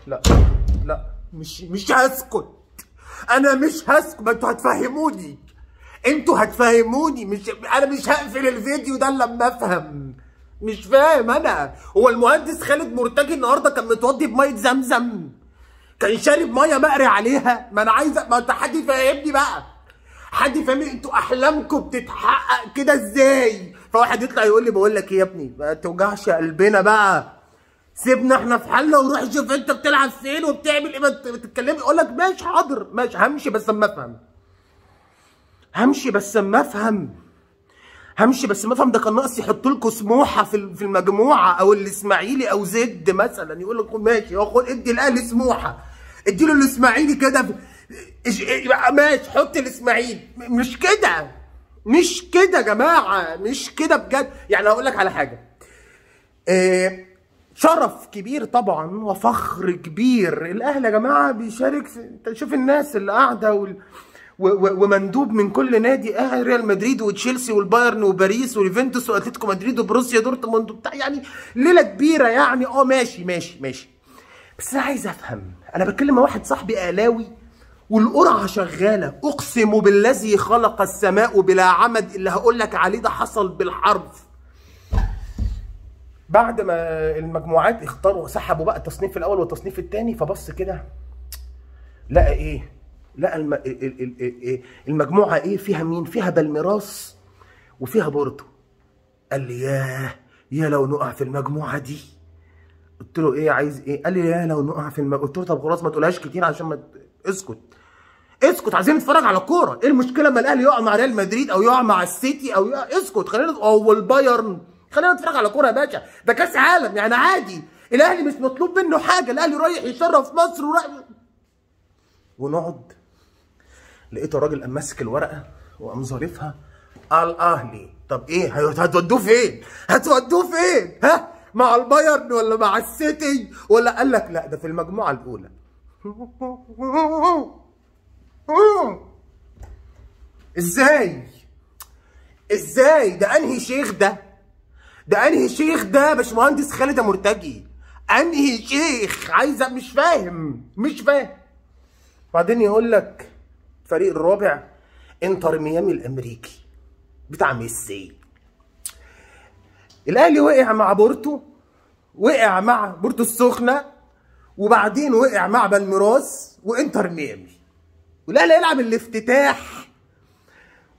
لا لا، مش هسكت. انا مش هسكت، ما انتوا هتفهموني. انا مش هقفل الفيديو ده الا لما افهم. مش فاهم انا. هو المهندس خالد مرتجي النهارده كان متوضي بميه زمزم؟ كان شارب ميه مقري عليها؟ ما انا عايز، ما انت حد يفهمني بقى. حد يفهمني انتوا احلامكم بتتحقق كده ازاي؟ فواحد يطلع يقول لي بقول لك ايه يا ابني، ما توجعش قلبنا بقى، سيبنا احنا في حالنا وروح شوف انت بتلعب فين وبتعمل ايه، ما تتكلمش. اقول لك ماشي حاضر ماشي، همشي بس اما افهم. ده كان ناقص يحط لكم سموحه في المجموعه، او الاسماعيلي او زد مثلا، يقول لك ماشي خد ادي الاهلي سموحه، ادي له الاسماعيلي كده ماشي، حط الاسماعيلي. مش كده يا جماعه، مش كده بجد. يعني هقول لك على حاجه، شرف كبير طبعا وفخر كبير الاهلي يا جماعه بيشارك في، انت شوف الناس اللي قاعده ومندوب من كل نادي، ريال مدريد وتشيلسي والبايرن وباريس واليوفنتوس واتلتيكو مدريد وبروسيا دورتموند بتاع، يعني ليله كبيره يعني. ماشي بس انا عايز افهم. انا بتكلم مع واحد صاحبي اهلاوي والقرعه شغاله، اقسم بالذي خلق السماء بلا عمد اللي هقول لك عليه ده حصل بالحرف. بعد ما المجموعات اختاروا سحبوا بقى التصنيف الاول والتصنيف الثاني، فبص كده لقى ايه؟ لقى المجموعه ايه فيها مين؟ فيها بالميراس وفيها بورتو. قال لي يا لو نقع في المجموعه دي. قلت له ايه عايز ايه؟ قال لي يا لو نقع في قلت له طب خلاص ما تقولهاش كتير عشان ما اسكت، عايزين نتفرج على كوره. ايه المشكله ما الاهلي يقع مع ريال مدريد او يقع مع السيتي او اسكت، خلينا او البايرن، خلينا نتفرج على كوره يا باشا. ده كاس عالم يعني عادي. الاهلي مش مطلوب منه حاجه، الاهلي رايح يشرف مصر ونقعد. لقيت الراجل قام ماسك الورقه وقام ظارفها على الاهلي. طب ايه هتودوه فين؟ ها؟ مع البايرن ولا مع السيتي ولا؟ قال لك لا ده في المجموعه الاولى. ازاي ده انهي شيخ ده؟ باشمهندس خالد مرتجي انهي شيخ؟ مش فاهم. بعدين يقول لك الفريق الرابع انتر ميامي الامريكي بتاع ميسي. الاهلي وقع مع بورتو، وقع مع بورتو السخنه، وبعدين وقع مع بالميراس وانتر ميامي. والاهلي هيلعب الافتتاح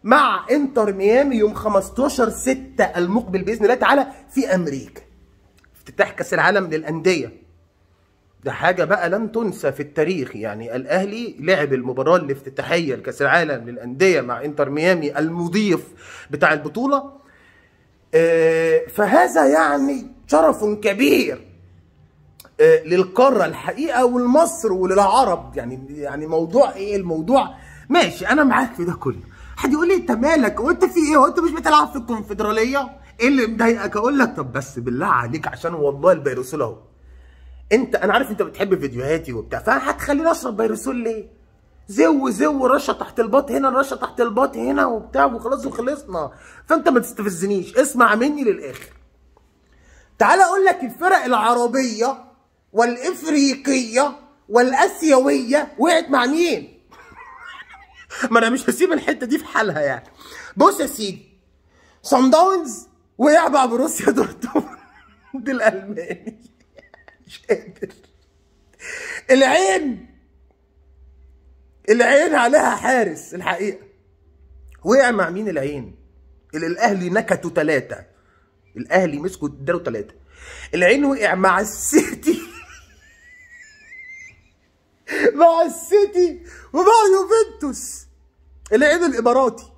مع انتر ميامي يوم 15/6 المقبل باذن الله تعالى في امريكا، افتتاح كاس العالم للانديه. ده حاجه بقى لن تنسى في التاريخ. يعني الاهلي لعب المباراه الافتتاحيه لكاس العالم للانديه مع انتر ميامي المضيف بتاع البطوله. فهذا يعني شرف كبير للقاره الحقيقه ولمصر وللعرب. يعني موضوع ايه الموضوع؟ ماشي انا معاك في ده كله. حد يقول لي انت مالك؟ وانت في ايه؟ وانت مش بتلعب في الكونفدراليه؟ ايه اللي مضايقك؟ اقول لك طب بس بالله عليك عشان والله البيروسول اهو. انا عارف انت بتحب فيديوهاتي وبتاع، فهتخليني اشرب بيروسول ليه؟ زو رشه تحت الباط هنا، رشه تحت الباط هنا وبتاع وخلاص وخلصنا. فانت ما تستفزنيش، اسمع مني للاخر. تعال اقول لك الفرق العربيه والافريقيه والاسيويه وقعت مع مين؟ ما انا مش هسيب الحته دي في حالها يعني. بص يا سيدي، صن داونز وقع مع بروسيا دورتموند الالماني. مش قادر. العين عليها حارس الحقيقه. وقع مع مين العين؟ اللي الاهلي نكتوا 3. الاهلي مسكوا اداله 3. العين وقع مع السيتي ومع يوفنتوس. العين الاماراتي.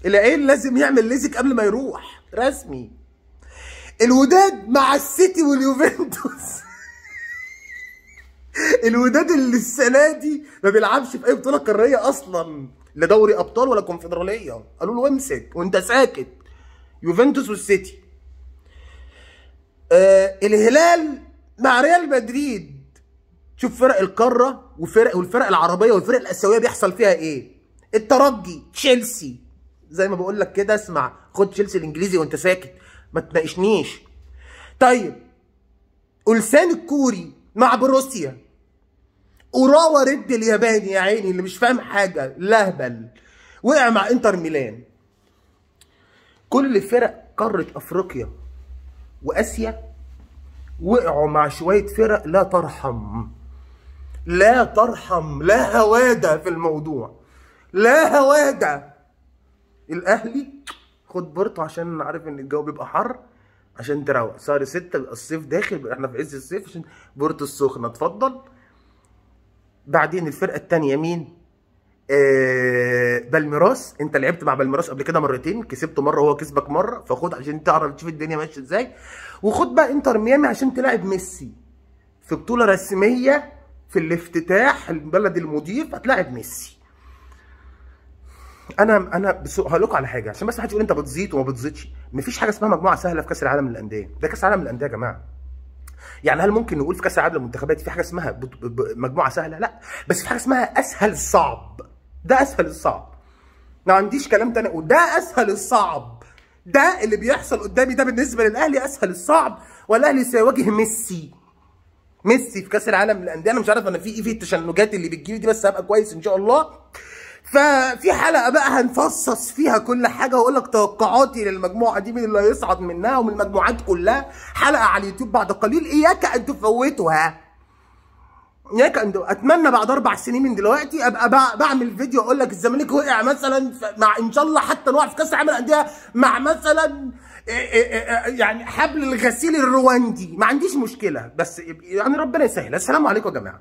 العين لازم يعمل ليزك قبل ما يروح رسمي. الوداد مع السيتي واليوفنتوس. الوداد اللي السنه دي ما بيلعبش في اي بطوله قاريه اصلا، لا دوري ابطال ولا كونفدراليه. قالوا له امسك وانت ساكت. يوفنتوس والسيتي. الهلال مع ريال مدريد. شوف فرق القاره والفرق العربيه والفرق الاسيويه بيحصل فيها ايه. الترجي، تشيلسي، زي ما بقول لك كده اسمع، خد تشيلسي الانجليزي وانت ساكت ما تناقشنيش. طيب ألسان الكوري مع بروسيا. اوراوا ريد الياباني يا عيني اللي مش فاهم حاجه لهبل وقع مع انتر ميلان. كل فرق قاره افريقيا واسيا وقعوا مع شويه فرق لا ترحم، لا ترحم، لا هواده في الموضوع، لا هواده. الاهلي خد بورتو عشان عارف ان الجو بيبقى حر، عشان تروق شهر 6 بيبقى الصيف داخل، احنا في عز الصيف، عشان بورتو السخنه اتفضل. بعدين الفرقه الثانيه مين؟ بالميراس. انت لعبت مع بالميراس قبل كده مرتين، كسبته مره وهو كسبك مره، فخد عشان تعرف تشوف الدنيا ماشيه ازاي. وخد بقى انتر ميامي عشان تلاعب ميسي في بطوله رسميه في الافتتاح، البلد المضيف هتلاعب ميسي. انا هقول لكم على حاجه عشان بس محدش يقول انت بتزيط وما بتزيطش. مفيش حاجه اسمها مجموعه سهله في كاس العالم للانديه، ده كاس العالم للانديه يا جماعه. يعني هل ممكن نقول في كاس العالم للمنتخبات في حاجه اسمها مجموعه سهله؟ لا، بس في حاجه اسمها اسهل الصعب. ده اسهل الصعب، ما عنديش كلام تاني اقول، ده اسهل الصعب. ده اللي بيحصل قدامي ده بالنسبه للاهلي اسهل الصعب، والاهلي سيواجه ميسي في كاس العالم للانديه. انا مش عارف انا في ايه في التشنجات اللي بتجيلي دي، بس هبقى كويس ان شاء الله. ففي حلقه بقى هنفصص فيها كل حاجه واقول لك توقعاتي للمجموعه دي، مين اللي هيصعد منها ومن المجموعات كلها. حلقه على اليوتيوب بعد قليل، اياك ان تفوتها. اياك ان اتمنى بعد 4 سنين من دلوقتي ابقى بعمل فيديو اقول لك الزمالك وقع مثلا مع ان شاء الله حتى نقع في كاس العالم للانديه مع مثلا يعني حبل الغسيل الرواندي، ما عنديش مشكله، بس يعني ربنا يسهل. السلام عليكم يا جماعه.